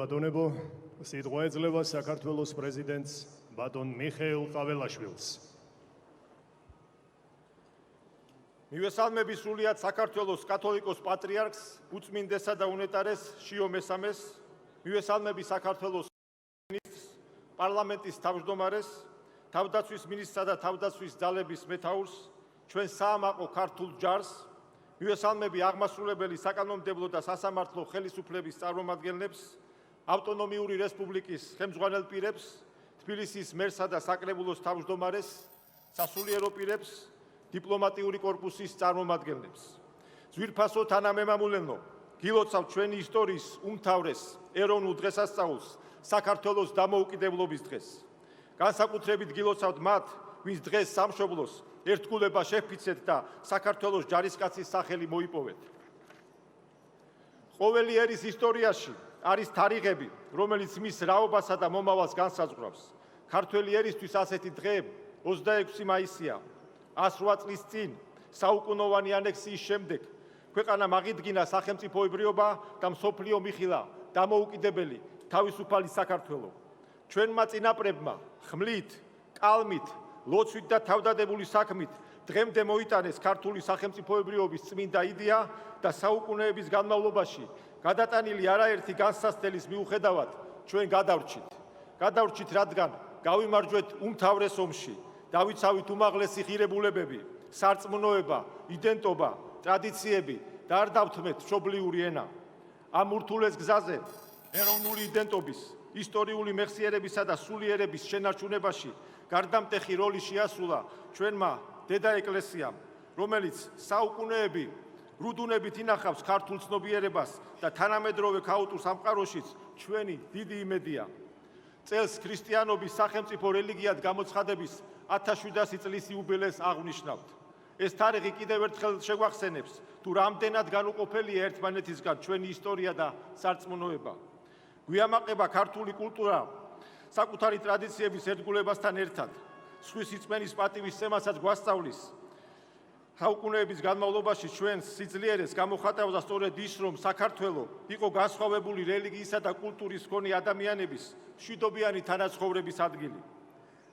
ბატონებო, სიტყვა ეძლევა საქართველოს პრეზიდენტს ბატონ მიხეილ ყაველაშვილს. მივესალმები სრულიად საქართველოს კათოლიკოს პატრიარქს, უწმინდესა და უნეტარეს შიო მესამეს, მივესალმები საქართველოს პარლამენტის თავმჯდომარეს, თავდაცვის მინისტრსა და თავდაცვის ძალების მეთაურს, ჩვენ საამაყო ქართულ ჯარს, მივესალმები აღმასრულებელი საკანონმდებლო და სასამართლო ხელისუფლების წარმომადგენლებს, ავტონომიური რესპუბლიკის ხელმძღვანელ პირებს, თბილისის მერსა და საკრებულოს თავმჯდომარეს, სასულიერო პირებს, დიპლომატიური კორპუსის წარმომადგენლებს. ძვირფასო თანამემამულენო, გილოცავთ ჩვენი ისტორიის უმთავრეს ეროვნულ დღესასწაულს, საქართველოს დამოუკიდებლობის დღეს. განსაკუთრებით გილოცავთ მათ, ვინც დღეს სამშობლოს ერთგულება შეჰფიცეთ და საქართველოს ჯარისკაცის სახელი მოიპოვეთ. ყოველი ერის ისტორიაში არის თარიღები, რომელიც მის რაობასა და მომავალს განსაზღვრავს. ქართველი ერისთვის ასეთი დღე 26 მაისია. 108 წლის წინ, საუკუნოვანი ანექსიის შემდეგ, ქვეყანამ აღიდგინა სახელმწიფოებრიობა და მსოფლიო მიხილა დამოუკიდებელი თავისუფალი საქართველო. ჩვენმა წინაპრებმა ხმლით, კალმით, ლოცვით და თავდადებული საქმით დღემდე მოიტანეს ქართული სახელმწიფოებრიობის წმინდა იდეა და საუკუნეების განმავლობაში გადატანილი არაერთი განსასწრების მიუხედავად ჩვენ გადავრჩით. გადავრჩით, რადგან გავიმარჯვეთ უმთავრეს ომში. დავიცავით უმაღლესი ღირებულებები, სარწმუნოება, იდენტობა, ტრადიციები და არ დავთმეთ მშობლიური ენა. ამ ურთულეს გზაზე ეროვნული იდენტობის, ისტორიული მეხსიერებისა და სულიერების შენარჩუნებაში გარდამტეხი როლი შეასრულა ჩვენმა დედა ეკლესიამ, რომელიც საუკუნეები რუდუნებით ინახავს ქართულ ცნობიერებას და თანამედროვე ქაოტურ სამყაროშიც ჩვენი დიდი იმედია. წელს ქრისტიანობის სახელმწიფო რელიგიად გამოცხადების 1700 წლის იუბილეს აღვნიშნავთ. ეს თარიღი კიდევ ერთხელ შეგვახსენებს, თუ რამდენად განუყოფელია ერთმანეთისგან ჩვენი ისტორია და სარწმუნოება. გვიამაყება ქართული კულტურა საკუთარი ტრადიციების ერთგულებასთან ერთად, სხვის სიწმენის პატივისცემასაც გვასწავლის. საუკუნეების განმავლობაში ჩვენს სიძლიერეს გამოხატავდა სწორედ ის, რომ საქართველო იყო განსხვავებული რელიგიისა და კულტურის მქონე ადამიანების მშვიდობიანი თანაცხოვრების ადგილი.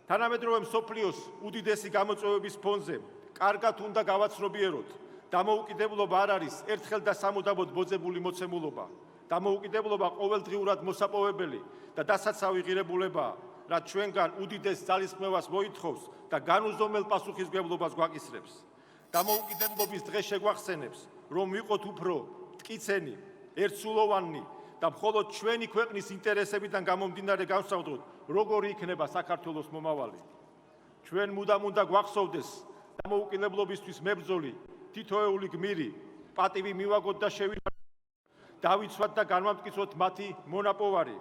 თანამედროვე მსოფლიოს უდიდესი გამოწვევების ფონზე კარგად უნდა გავაცნობიეროთ, დამოუკიდებლობა არ არის ერთხელ და სამუდამოდ ბოძებული მოცემულობა. დამოუკიდებლობა ყოველდღიურად მოსაპოვებელი და დასაცავი ღირებულებაა, რაც ჩვენგან უდიდეს ძალისხმევას მოითხოვს და განუზომელ პასუხისმგებლობას გვაკისრებს. დამოუკიდებლობის დღე შეგვახსენებს, რომ ვიყოთ უფრო მტკიცენი, ერთსულოვანი და მხოლოდ ჩვენი ქვეყნის ინტერესებიდან გამომდინარე გავსაუბროთ, როგორი იქნება საქართველოს მომავალი. ჩვენ მუდამ უნდა გვახსოვდეს დამოუკიდებლობისთვის მებრძოლი თითოეული გმირი, პატივი მივაგოთ და დავიცვათ და განვამტკიცოთ მათი მონაპოვარი.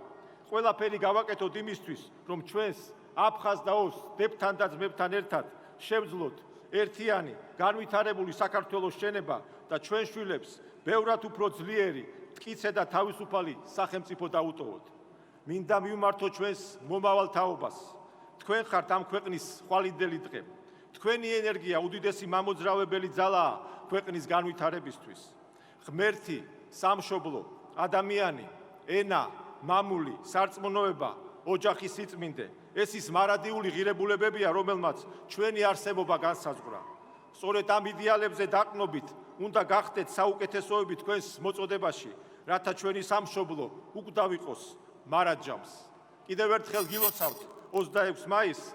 ყველაფერი გავაკეთოთ იმისთვის, რომ ჩვენს აფხაზ და ოს დებთან და ძმებთან ერთად შევძლოთ ერთიანი, განვითარებული საქართველოს შენება და ჩვენ შვილებს ბევრად უფრო ძლიერი, მტკიცე და თავისუფალი სახელმწიფო დაუტოვოთ. მინდა მივმართოთ ჩვენს მომავალ თაობას. თქვენ ხართ ამ ქვეყნის ხვალიდელი დღე. თქვენი ენერგია უდიდესი მამოძრავებელი ძალაა ქვეყნის განვითარებისთვის. ღმერთი, სამშობლო, ადამიანი, ენა, მამული, სარწმუნოება, ოჯახის სიწმინდე, ეს ის მარადიული ღირებულებებია, რომელმაც ჩვენი არსებობა განსაზღვრა. სწორედ ამ იდეალებზე დაყრდნობით უნდა გახდეთ საუკეთესოები თქვენს მოწოდებაში, რათა ჩვენი სამშობლო უკვდავ იყოს მარადჯამს. კიდევ ერთხელ გილოცავთ 26 მაისს,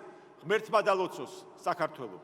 ღმერთმა დალოცოს საქართველო.